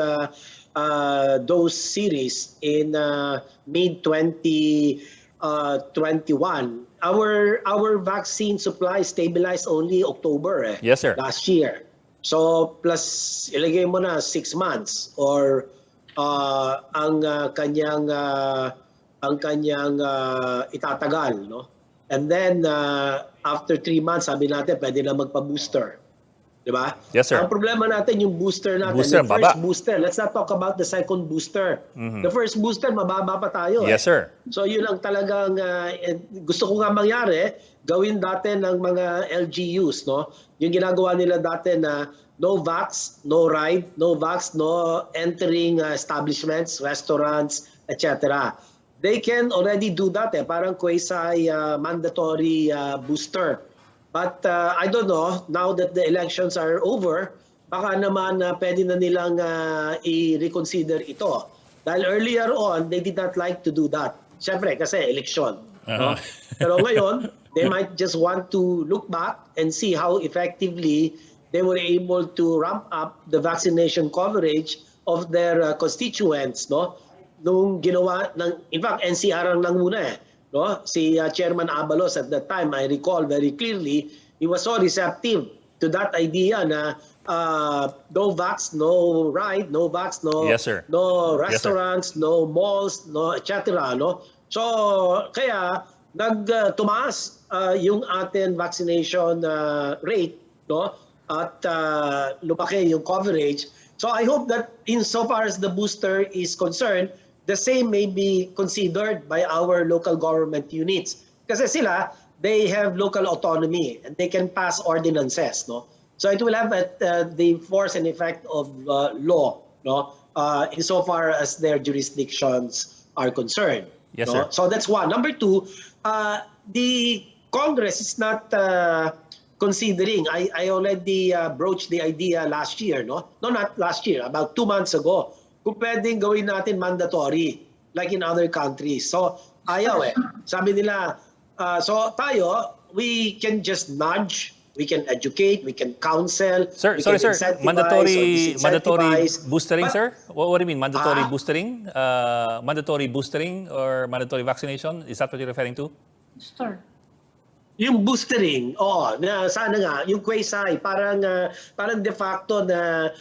dose series in mid-2021, our vaccine supply stabilized only October
Yes, sir.
last year. So plus ilagay mo na 6 months or ang kanyang itatagal, no? And then after 3 months, sabi natin pwede na magpa-booster. 'Di ba?
Yes, sir.
Ang problema natin yung booster natin,
Booster,
the first
baba.
booster. Let's not talk about the second booster. The first booster mababa pa tayo.
Yes, sir.
So yun ang talagang gusto ko nga mangyari, gawin dati ng mga LGUs, no? Yung ginagawa nila dati na no vax, no ride, no vax, no entering establishments, restaurants, etc. They can already do that, parang quasi mandatory booster. But I don't know, now that the elections are over, baka naman pwede na nilang i-reconsider ito. Dahil earlier on, they did not like to do that. Siyempre, kasi election. No? Pero ngayon, they might just want to look back and see how effectively they were able to ramp up the vaccination coverage of their constituents. No? Nung ginawa, in fact, NCR lang muna no? Si Chairman Abalos at that time, I recall very clearly, he was so receptive to that idea na no vax, no ride, no vax, no,
Yes, sir.
no
Yes, sir.
restaurants, no malls, no etc. No? So kaya tumaas yung ating vaccination rate, no? At lumaki yung coverage. So I hope that insofar as the booster is concerned, the same may be considered by our local government units. Kasi sila, they have local autonomy and they can pass ordinances, no? So it will have the force and effect of law, no? Insofar as their jurisdictions are concerned.
Yes,
no?
sir.
So that's one. Number two, the Congress is not considering. I already broached the idea last year, no? No, not last year, about 2 months ago. Kung pwedeng gawin natin mandatory, like in other countries. So ayaw Sabi nila, so tayo, we can just nudge. We can educate, we can counsel,
Sir,
we
sorry,
can
sir.
incentivize or
Mandatory
disincentivize.
boostering,
But,
sir? What do you mean? Mandatory
Ah?
boostering? Mandatory boostering or mandatory vaccination? Is that what you're referring to?
Booster.
Yung boostering, oo, na sana nga, yung quasi, parang de facto na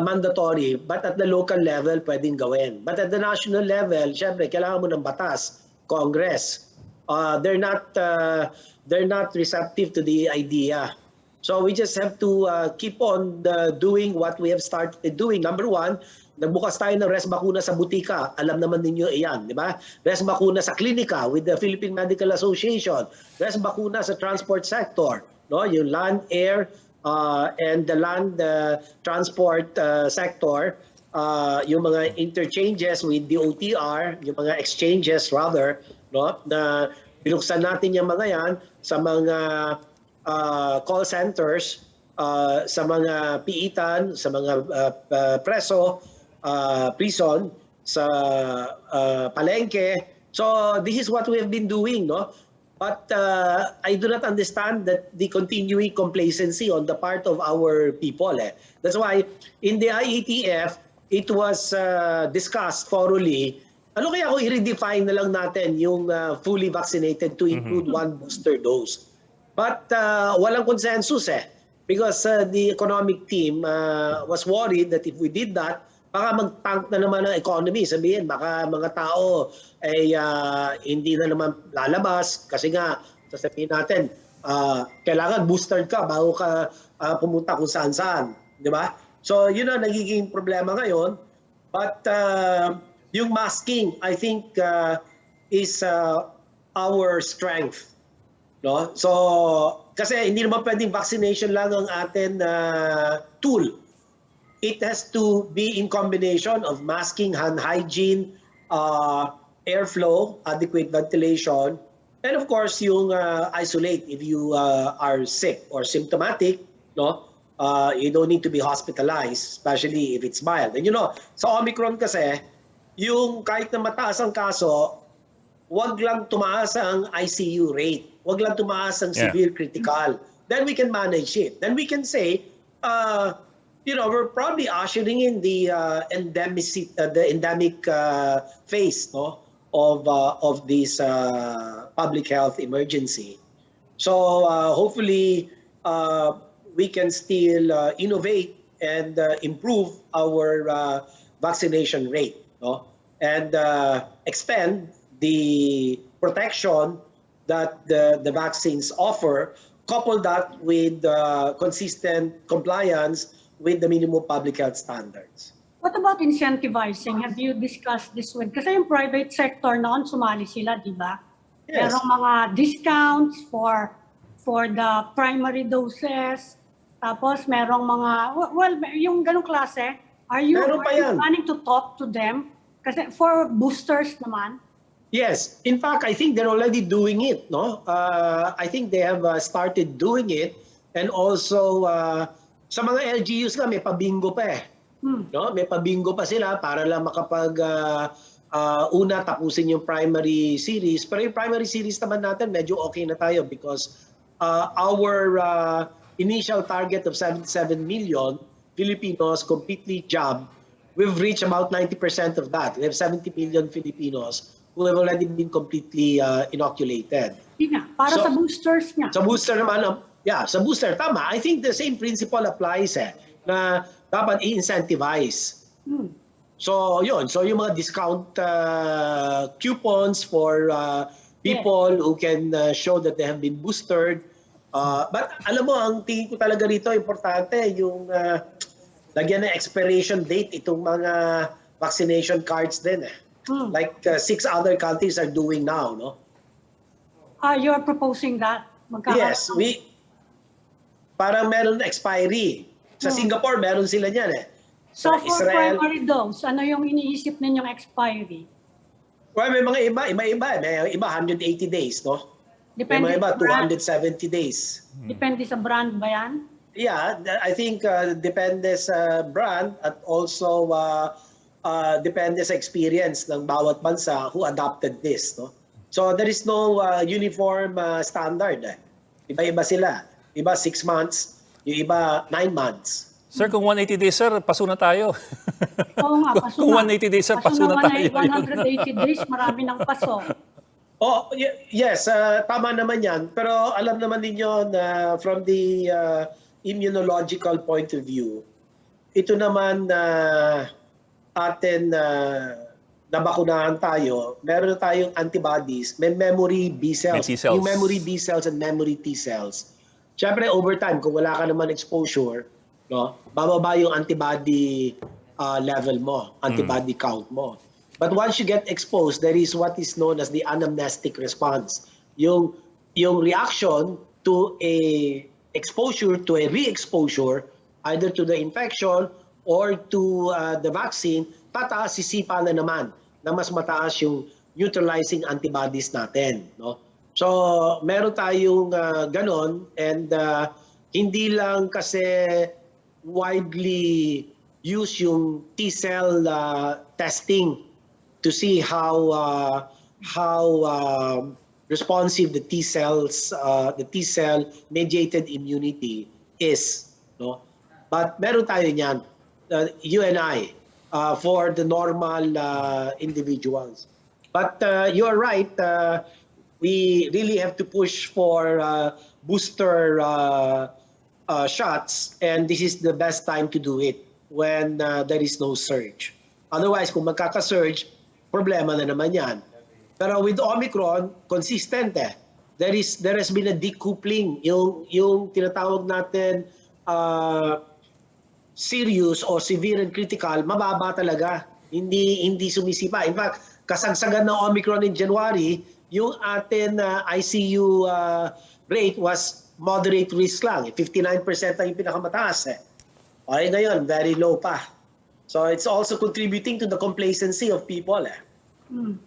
mandatory, but at the local level pwedeng gawin. But at the national level, syempre, kailangan mo ng batas, Congress. They're not receptive to the idea. So we just have to keep on doing what we have started doing. Number one, nagbukas tayo ng res bakuna sa butika. Alam naman ninyo iyan, di ba? Res bakuna sa klinika with the Philippine Medical Association. Res bakuna sa transport sector. No? Yung land, air, and the land transport sector. Yung mga interchanges with the OTR, yung mga exchanges rather, no? Na binuksan natin yung mga yan sa mga call centers, sa mga piitan, sa mga preso, prison, sa palengke. So this is what we have been doing, no? But I do not understand that the continuing complacency on the part of our people. That's why in the IETF, it was discussed thoroughly. Ano kaya kung i-redefine na lang natin yung fully vaccinated to include one booster dose? But walang consensus because the economic team was worried that if we did that, baka mag-tank na naman ang economy. Sabihin, baka mga tao ay hindi na naman lalabas kasi nga, sasabihin natin, kailangan booster ka bago ka pumunta kung saan-saan. Di ba? So yun ang nagiging problema ngayon. But yung masking, I think, is our strength. No? So, kasi hindi naman pwedeng vaccination lang ang atin tool. It has to be in combination of masking, hand hygiene, airflow, adequate ventilation, and of course, yung isolate if you are sick or symptomatic, no? You don't need to be hospitalized, especially if it's mild. And you know, sa Omicron kasi, yung kahit na mataas ang kaso, wag lang tumaas ang ICU rate. Wag lang tumaas ang severe critical. Then we can manage it. Then we can say, we're probably ushering in the endemic phase, no, of this public health emergency. So hopefully we can still innovate and improve our vaccination rate, no, and expand the protection that the vaccines offer, couple that with consistent compliance with the minimum public health standards.
What about incentivizing? Have you discussed this with? Kasi yung private sector noon, sumali sila, di ba?
Yes.
Merong mga discounts for the primary doses. Tapos merong mga, well, yung ganong klase. Are you planning to talk to them? Kasi for boosters naman.
Yes. In fact, I think they're already doing it, no? I think they have started doing it and also Sa mga LGUs nga, may pabingo pa eh. No? May pabingo pa sila para lang makapag una tapusin yung primary series. Pero yung primary series naman natin, medyo okay na tayo because our initial target of 77 million Filipinos completely jabbed, we've reached about 90% of that. We have 70 million Filipinos who have already been completely inoculated.
Para sa boosters niya.
Sa booster naman, sa booster, tama. I think the same principle applies na dapat i-incentivize. So, yun. So, yung mga discount coupons for people who can show that they have been boosted. But alam mo, ang tingin ko talaga rito, importante yung lagyan ng expiration date itong mga vaccination cards din. Like 6 other countries are doing now, no?
You're proposing that?
Yes, parang meron expiry. Sa Singapore, meron sila niyan eh.
So
Sa
for
Israel,
primary dose, ano yung iniisip ninyong expiry?
well, may mga iba. May iba 180 days, no?
Depende
may mga iba
sa brand.
270 days.
Depende sa brand ba yan?
Yeah, I think depende sa brand at also depende sa experience ng bawat bansa who adopted this, no? So there is no uniform standard. Iba-iba sila. Iba 6 months, yung iba 9 months.
Sir, kung 180 days, sir, paso na tayo.
Oo nga, paso
Kung
na.
180 days, sir, paso na tayo.
180 days, marami ng paso.
Oh, yes, tama naman yan. Pero alam naman ninyo na from the immunological point of view, ito naman atin nabakunahan tayo, meron tayong antibodies, may memory B cells.
May T cells.
Yung memory B cells and memory T cells. Siyempre, over time, kung wala ka naman exposure, no, bababa yung antibody level mo, antibody count mo. But once you get exposed, there is what is known as the anamnestic response. Yung reaction to a exposure, to a re-exposure, either to the infection or to the vaccine, tataas, sisipa na naman na mas mataas yung neutralizing antibodies natin, no? So, meron tayong ganon, and hindi lang kasi widely used yung T-cell testing to see how responsive the T-cells, the T-cell mediated immunity is, no? But meron tayo niyan, you and I, for the normal individuals. But you're right, we really have to push for booster shots, and this is the best time to do it when there is no surge. Otherwise, kung magkaka-surge, problema na naman yan. Pero with Omicron, consistent eh. There has been a decoupling, yung tinatawag natin serious or severe and critical, mababa talaga. Hindi sumisipa. In fact, kasagsagan ng Omicron in January, yung atin ICU rate was moderate risk lang. 59% ang yung pinakamataas eh. Okay, ngayon, very low pa. So it's also contributing to the complacency of people eh.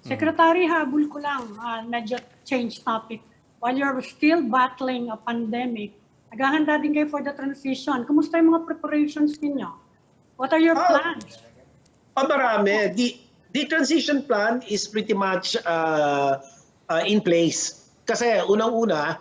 Secretary, habol ko lang, medyo change topic. While you're still battling a pandemic, naghahanda din kayo for the transition. Kumusta yung mga preparations ninyo? What are your plans?
Marami. The transition plan is pretty much in place. Kasi unang-una,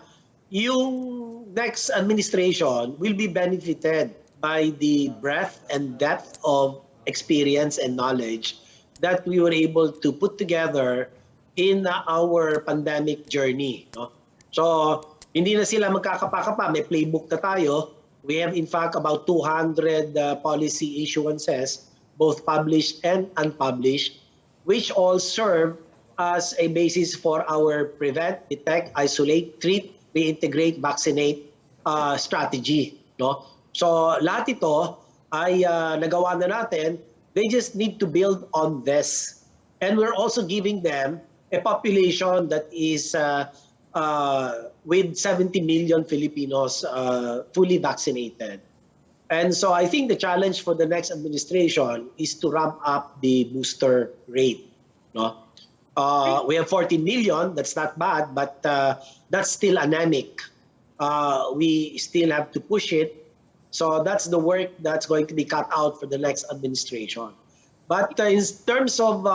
yung next administration will be benefited by the breadth and depth of experience and knowledge that we were able to put together in our pandemic journey. No? So, hindi na sila magkakapa-kapa. May playbook na tayo. We have in fact about 200 policy issuances, both published and unpublished, which all serve as a basis for our prevent, detect, isolate, treat, reintegrate, vaccinate strategy. No? So lahat ito ay nagawa na natin. They just need to build on this. And we're also giving them a population that is with 70 million Filipinos fully vaccinated. And so I think the challenge for the next administration is to ramp up the booster rate. No? We have 14 million, that's not bad, but that's still anemic. We still have to push it So that's the work that's going to be cut out for the next administration. But in terms of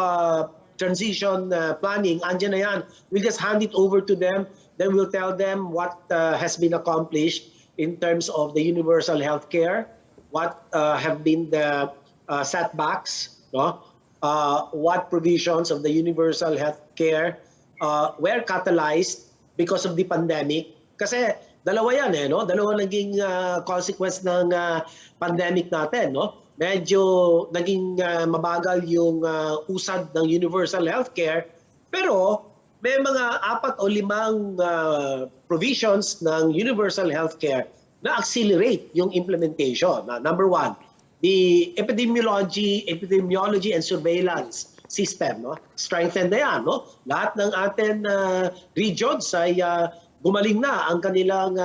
transition planning, andyan na yan. We'll just hand it over to them. Then we'll tell them what has been accomplished in terms of the universal health care, what have been the setbacks, no? What provisions of the universal health care were catalyzed because of the pandemic. Kasi dalawa yan no? Dalawa naging consequence ng pandemic natin, no? Medyo naging mabagal yung usad ng universal healthcare, pero may mga 4 o 5 provisions ng universal healthcare na accelerate yung implementation. Number 1, the epidemiology and surveillance system, no? Strengthen na yan, no? Lahat ng atin regions ay gumaling na ang kanilang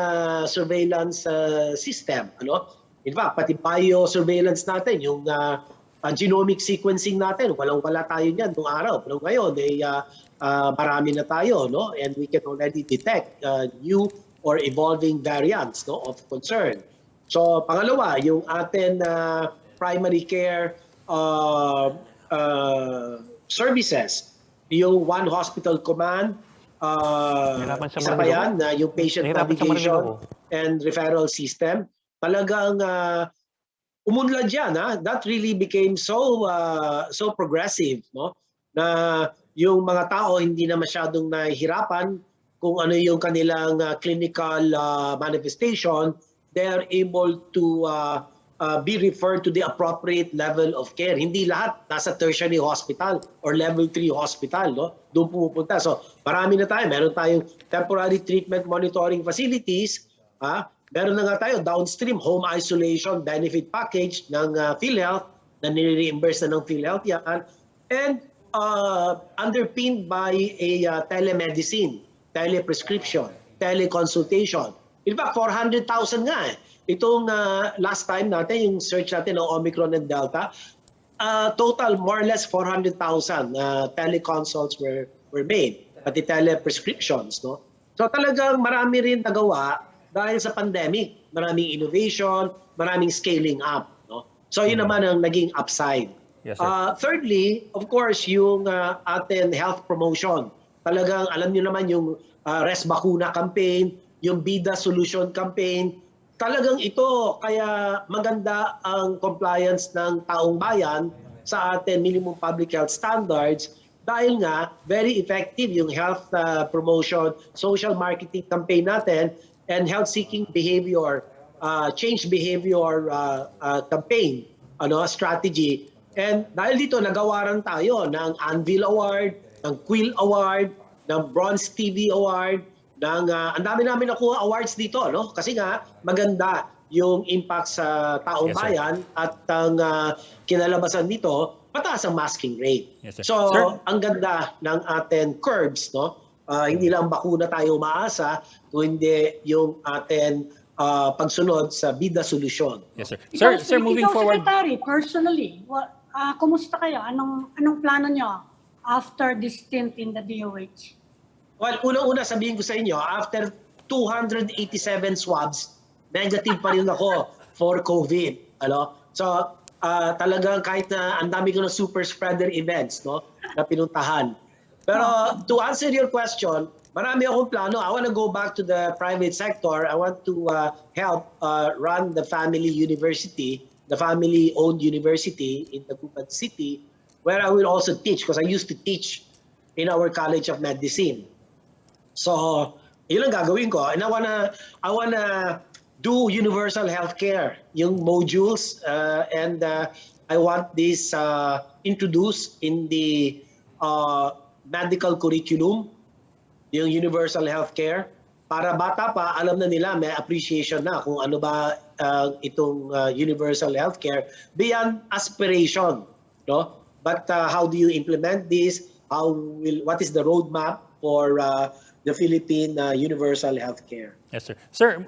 surveillance system, ano? In fact, pati bio-surveillance natin, yung genomic sequencing natin, walang-wala tayo niyan nung araw. Pero ngayon, marami na tayo, no? And we can already detect new or evolving variants, no, of concern. So, pangalawa, yung atin primary care services, yung One Hospital Command, isa pa yan, yung patient navigation and referral system. Talagang umunlad yan, that really became so progressive, no? Na yung mga tao hindi na masyadong nahihirapan kung ano yung kanilang clinical manifestation. They're able to be referred to the appropriate level of care. Hindi lahat nasa tertiary hospital or level 3 hospital, no? Doon pumupunta. So marami na tayo. Meron tayong temporary treatment monitoring facilities, meron na nga tayo downstream home isolation benefit package ng PhilHealth na nire-reimburse na ng PhilHealth yan, and underpinned by a telemedicine, teleprescription, teleconsultation. In fact, 400,000 nga itong last time natin, yung search natin ng Omicron and Delta, total more or less 400,000 teleconsults were made, pati teleprescriptions, no? So talagang marami rin nagawa dahil sa pandemic. Maraming innovation, maraming scaling up, no? So yun naman ang naging upside.
Yes, sir.
Thirdly, of course, yung atin health promotion. Talagang alam niyo naman yung Res Bakuna campaign, yung Bida Solution campaign. Talagang ito kaya maganda ang compliance ng taong bayan sa atin minimum public health standards dahil nga very effective yung health promotion, social marketing campaign natin, and health-seeking behavior, change behavior campaign, strategy. And dahil dito, nagawaran tayo ng Anvil Award, ng Quill Award, ng Bronze TV Award, ang dami namin nakuha awards dito, no? Kasi nga, maganda yung impact sa taong bayan at ang kinalabasan dito, mataas ang masking rate.
Yes, sir.
So,
Sir?
ang ganda ng ating curbs, no? Hindi lang bakuna tayo umaasa, kundi yung ating pagsunod sa Bida Solusyon.
Yes, sir. Sir, moving forward.
Secretary, personally, kumusta kayo? Anong plano nyo after this stint in the DOH?
Well, unang-una sabihin ko sa inyo, after 287 swabs, negative pa rin ako for COVID. So, talagang kahit na ang dami ko ng super spreader events, no, na pinuntahan. Pero to answer your question, marami akong plano. I want to go back to the private sector. I want to help run the family university, the family-owned university in Taguig City, where I will also teach, because I used to teach in our College of Medicine. So, yun ang gagawin ko. And I wanna do universal healthcare, yung modules, and I want this introduced in the medical curriculum, yung universal healthcare, para bata pa, alam na nila, may appreciation na kung ano ba itong universal healthcare beyond aspiration, no? But how do you implement this? What is the roadmap for the Philippine universal healthcare?
Yes, sir. Sir,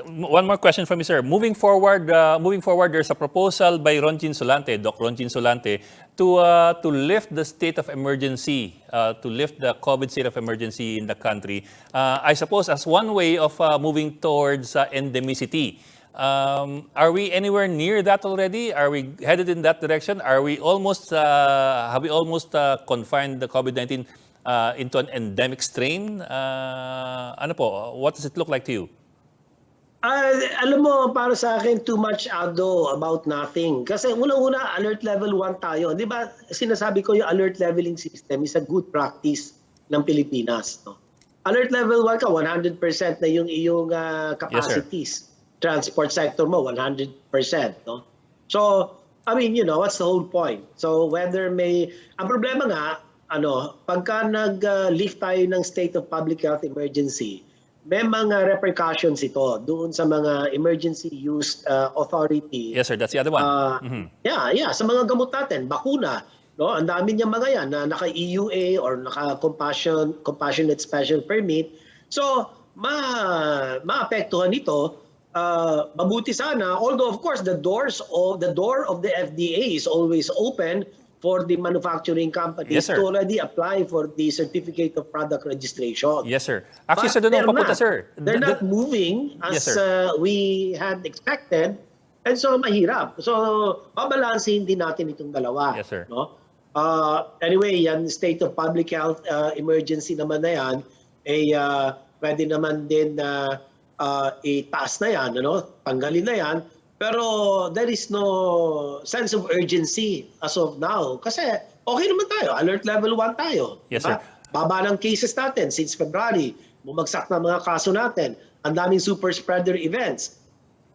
one more question from me, sir. Moving forward, there's a proposal by Doc Ronjin Solante, to lift the state of emergency, to lift the COVID state of emergency in the country. I suppose as one way of moving towards endemicity. Are we anywhere near that already? Are we headed in that direction? Are we almost have we almost confined the COVID-19 into an endemic strain? Ano po? What does it look like to you?
Alam mo, para sa akin, too much ado about nothing. Kasi unang-una, alert level 1 tayo. Di ba, sinasabi ko yung alert leveling system is a good practice ng Pilipinas. No? Alert level 1 ka, 100% na yung iyong capacities. Transport sector mo, 100%. No? So, I mean, you know, what's the whole point? So, whether may... Ang problema nga, pagka nag-lift tayo ng state of public health emergency, may mga repercussions ito doon sa mga emergency use authority.
Yes, sir. That's the other one.
Yeah. Sa mga gamot natin, bakuna. No? Ang dami niya mga yan na naka-EUA or naka-compassionate special permit. So, maapektuhan ito. Mabuti sana. Although, of course, the door of the FDA is always open for the manufacturing companies to already apply for the certificate of product registration.
Yes, sir. Actually, sir, doon papunta, sir.
They're not moving as we had expected. And so, mahirap. So, babalansin din natin itong dalawa.
Yes, sir.
No? Anyway, yan, state of public health emergency naman na yan, pwede naman din itaas na yan, tanggalin na yan. Pero there is no sense of urgency as of now. Kasi okay naman tayo. Alert level 1 tayo.
Yes, sir.
Baba ng cases natin since February. Bumagsak na mga kaso natin. Ang daming super spreader events.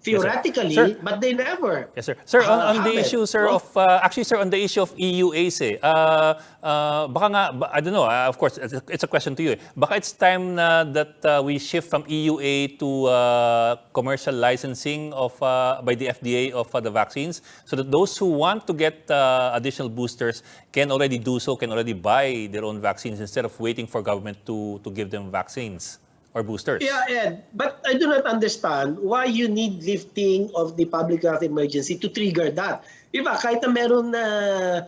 Theoretically,
yes,
but they never.
Yes, sir. Sir, on the issue, sir, of actually, sir, on the issue of EUAs, baka nga, I don't know. Of course, it's a question to you. Baka it's time that we shift from EUA to commercial licensing of by the FDA of the vaccines, so that those who want to get additional boosters can already do so, can already buy their own vaccines instead of waiting for government to give them vaccines or boosters.
Yeah, Ed, but I do not understand why you need lifting of the public health emergency to trigger that. Diba, kahit na meron na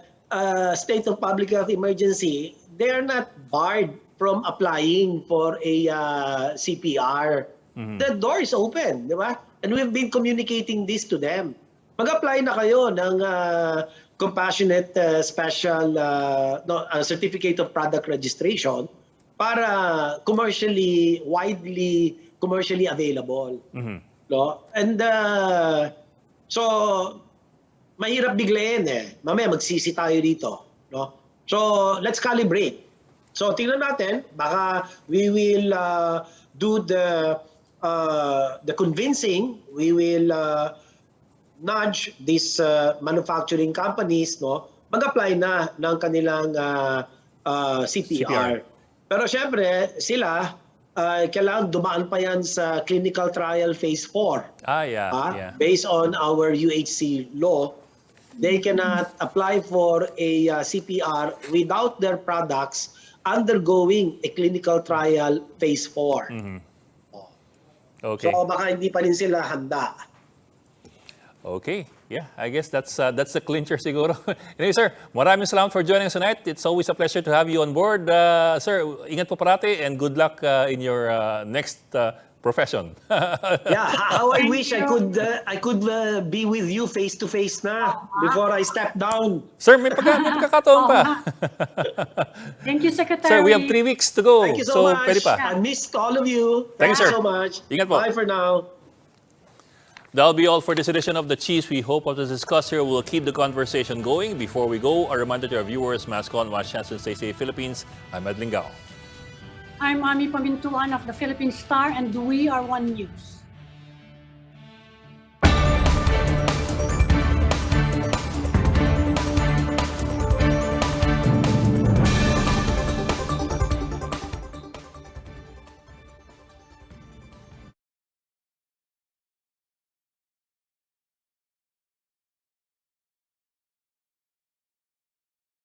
state of public health emergency, they're not barred from applying for a CPR. The door is open, di ba? And we've been communicating this to them. Mag-apply na kayo ng compassionate special certificate of product registration para widely commercially available. No? And so mahirap biglayin Mamaya magsisi tayo dito, no? So let's calibrate. So tingnan natin, baka we will do the convincing, we will nudge these manufacturing companies, no, mag-apply na ng kanilang CPR. Pero syempre, sila, kailangan dumaan pa yan sa clinical trial phase 4.
Yeah.
Based on our UHC law, they cannot apply for a CPR without their products undergoing a clinical trial phase 4.
Okay.
So baka hindi pa rin sila handa.
Okay. Yeah, I guess that's the clincher siguro. Anyway, sir, maraming salamat for joining us tonight. It's always a pleasure to have you on board. Sir, ingat po parati and good luck in your next profession.
Yeah, how I wish I could be with you face to face na before I step down.
Sir, may pagkakataon pa.
Thank you, Secretary.
Sir, we have 3 weeks to go.
Thank you so much.
Pwede pa.
I missed all of you.
Thank you, sir.
So much.
Ingat po.
Bye for now.
That'll be all for this edition of The Cheese. We hope what was discussed here will keep the conversation going. Before we go, a reminder to our viewers, mask on, wash hands, and stay safe, Philippines. I'm Ed Lingao.
I'm Ami Pamintuan of the Philippine Star, and we are One News.